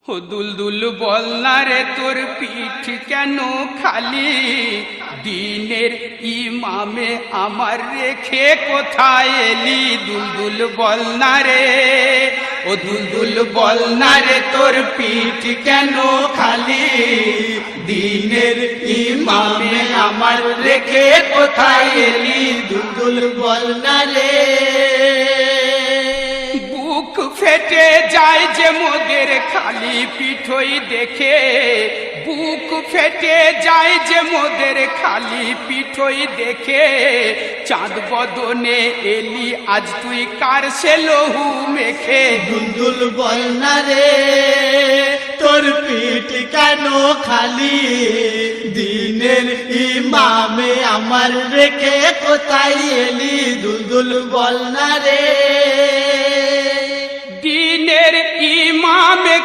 ও দুলদুল বল না রে তোর পিঠ কেন খালি, দিনের ইমামে আমার রেখে কোথায় এলি। দুলদুল বল না রে, ও দুলদুল বল না রে তোর পিঠ কেন খালি, দিনের ইমামে আমার রেখে কোথায় এলি। দুলদুল বল না রে। বুক ফেটে যায় যে মোদের খালি পিঠই দেখে, বুক ফেটে যায় যে মোদের খালি পিঠই দেখে। চাঁদ বদনে এলি আজ তুই কার সে লহু মেখে। দুলদুল বল না রে তোর পিঠ কেন খালি, দিনের ইমামে আমার রেখে কোথায় এলি। দুলদুল বল না রে। দিনের ইমামে